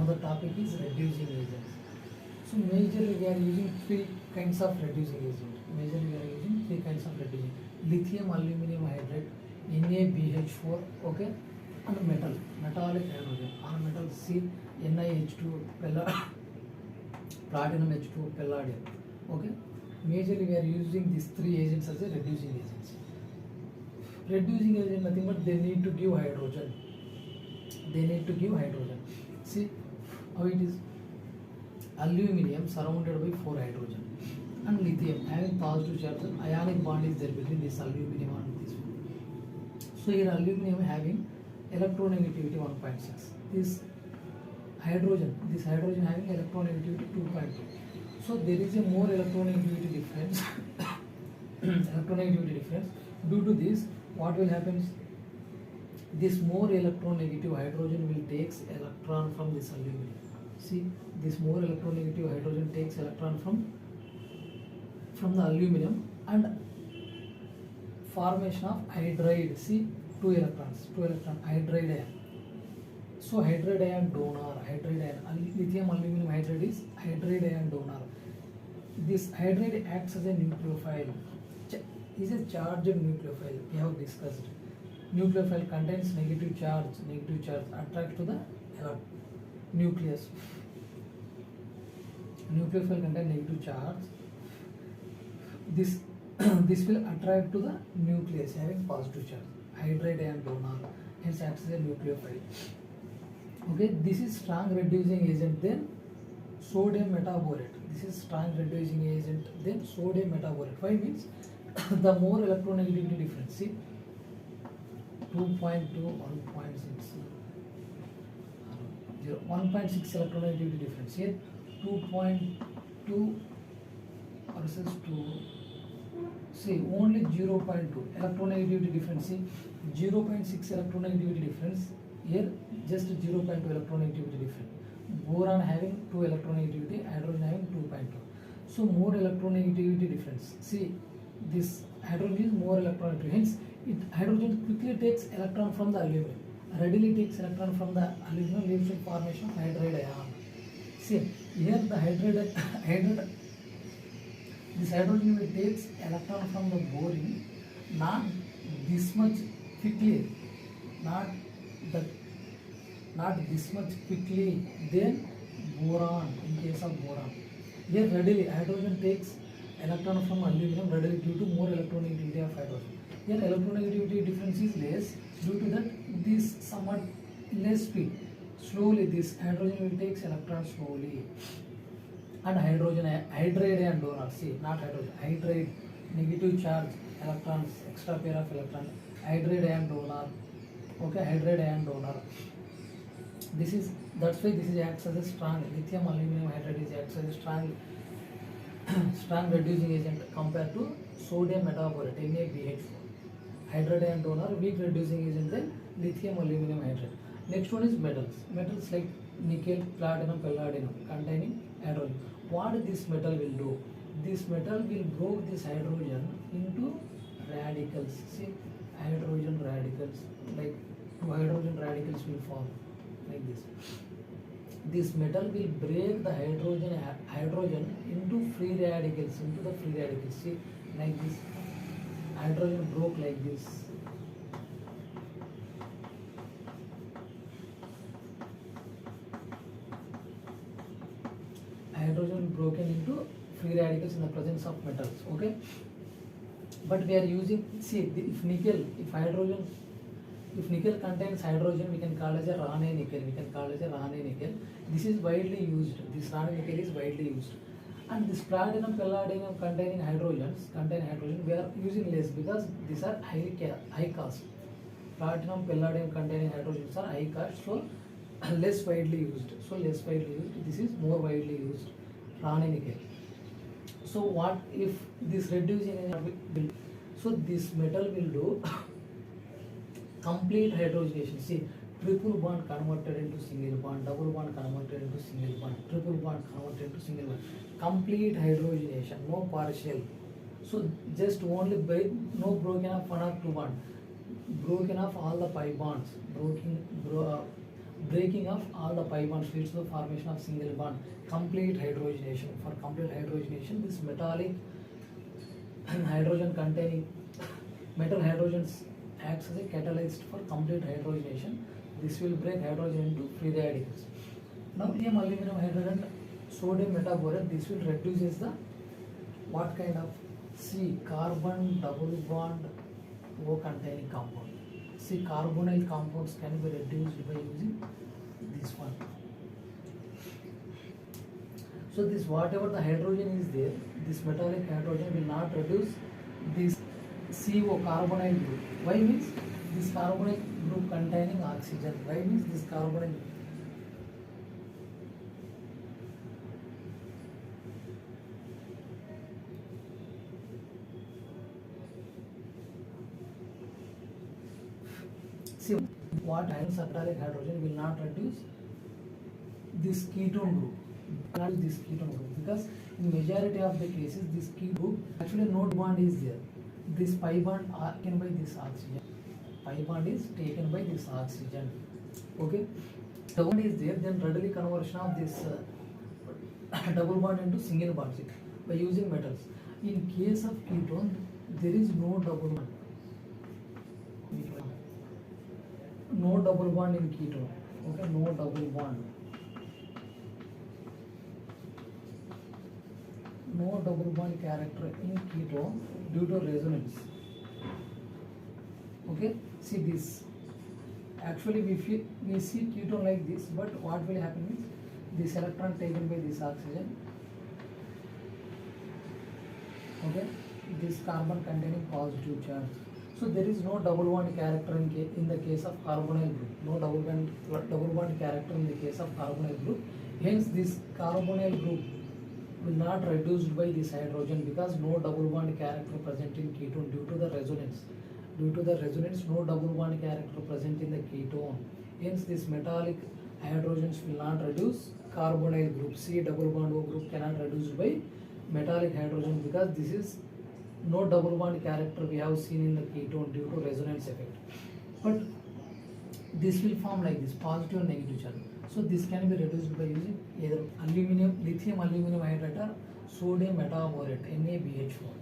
Another topic is reducing agents. So majorly we are using three kinds of reducing agent. Majorly we are using three kinds of reducing: lithium aluminum hydride, NaBH4, okay, and metal, metallic hydrogen. On metal C, NiH2, platinum H2, palladium. Okay, majorly we are using these three agents as a reducing agents. Reducing agent nothing but they need to give hydrogen. They need to give hydrogen. See how it is. Aluminium surrounded by 4 hydrogen and lithium having positive charge, ionic bond is there between this aluminium and this one. So here aluminium having electronegativity 1.6. This hydrogen having electronegativity 2.2. So there is a more electronegativity difference. Electronegativity difference. Due to this, what will happen is this more electronegative hydrogen will takes electron from this aluminium. See, this more electronegative hydrogen takes electron from the aluminum and formation of hydride. See, two electrons, hydride ion. So hydride ion donor, lithium aluminum hydride is hydride ion donor. This hydride acts as a nucleophile. Is a charged nucleophile. We have discussed. Nucleophile contains negative charge attracts to the nucleus. Nucleophile contains negative charge. This this will attract to the nucleus having positive charge. Hydride ion donor, hence acts as a nucleophile. Okay, this is strong reducing agent than sodium metaborate. This is strong reducing agent than sodium metaborate. Why means the more electronegativity difference. See, 2.2, 1.6. 1.6 electronegativity difference. Here 2.2 versus 2. See, only 0.2 electronegativity difference. See, 0.6 electronegativity difference. Here just 0.2 electronegativity difference. Boron having 2 electronegativity, hydrogen having 2.2. So more electronegativity difference. See, this hydrogen is more electronegative. Hence, hydrogen quickly takes electron from the aluminum. Readily takes electron from the aluminum, leads to formation of hydride ion. See, here the this hydrogen will takes electron from the boron, not this much quickly, not this much quickly than boron. In case of boron, here readily hydrogen takes electron from aluminum readily due to more electronegativity of hydrogen. Here electronegativity difference is less. Due to that, this somewhat less speed. Slowly, this hydrogen will takes electron slowly. And hydride ion donor. See, not hydrogen. Hydride, negative charge, electrons, extra pair of electrons. Hydride ion donor. Okay, hydride ion donor. That's why this is acts as a strong lithium aluminum hydride is acts as a strong reducing agent compared to sodium metaborate NaBH4. Hydride ion donor, weak reducing agent than lithium aluminum hydride. Next one is metals. Metals like nickel, platinum, palladium containing hydrogen. What this metal will do? This metal will break this hydrogen into radicals. See, hydrogen radicals, like 2 hydrogen radicals will form like this. This metal will break the hydrogen into free radicals, See, like this. Hydrogen broke like this. Hydrogen broken into free radicals in the presence of metals. Okay, but we are using, see, if nickel contains hydrogen, we can call as a Rane nickel. This is widely used. This Rane nickel is widely used. And this platinum, palladium contain hydrogen, we are using less because these are high cost. Platinum, palladium containing hydrogens are high cost, so less widely used. This is more widely used, Rane nickel. So what if this reducing agent so this metal will do complete hydrogenation. See, triple bond converted into single bond, double bond converted into single bond, triple bond converted into single bond. Complete hydrogenation, no partial. So just only by no broken off 1 or 2 bond, broken off all the pi bonds, breaking of all the pi bonds leads to the formation of single bond, complete hydrogenation. For complete hydrogenation, this metallic hydrogen containing metal hydrogens acts as a catalyst for complete hydrogenation. This will break hydrogen into free radicals. Now lithium aluminum hydrogen sodium metaborate, this will reduces the what kind of C carbon double bond O containing compound. See, carbonyl compounds can be reduced by using this one. So this whatever the hydrogen is there, this metallic hydrogen will not reduce this CO carbonyl group. Why means this carbonyl group containing oxygen. Why means this carbonyl. See, what metallic hydrogen will not reduce this ketone group. Not this ketone group, because in majority of the cases this ketone group actually no bond is there. This pi bond are taken by this oxygen. Pi bond is taken by this oxygen. Okay, double bond is there, then readily conversion of this double bond into single bonds by using metals. In case of ketone, there is no double bond. No double bond in ketone. Okay, no double bond. No double bond character in ketone due to resonance. Okay, see this. Actually, we see ketone like this, but what will happen is this electron taken by this oxygen. Okay, this carbon containing positive charge. So there is no double bond character in the case of carbonyl group. No double bond character in the case of carbonyl group. Hence, this carbonyl group will not reduced by this hydrogen because no double bond character present in ketone due to the resonance. Due to the resonance, no double bond character present in the ketone. Hence, this metallic hydrogens will not reduce carbonyl group. C double bond O group cannot reduce by metallic hydrogen because this is no double bond character we have seen in the ketone due to resonance effect. But this will form like this, positive and negative charge. So this can be reduced by using either lithium aluminum hydride or sodium metaborate, NaBH4.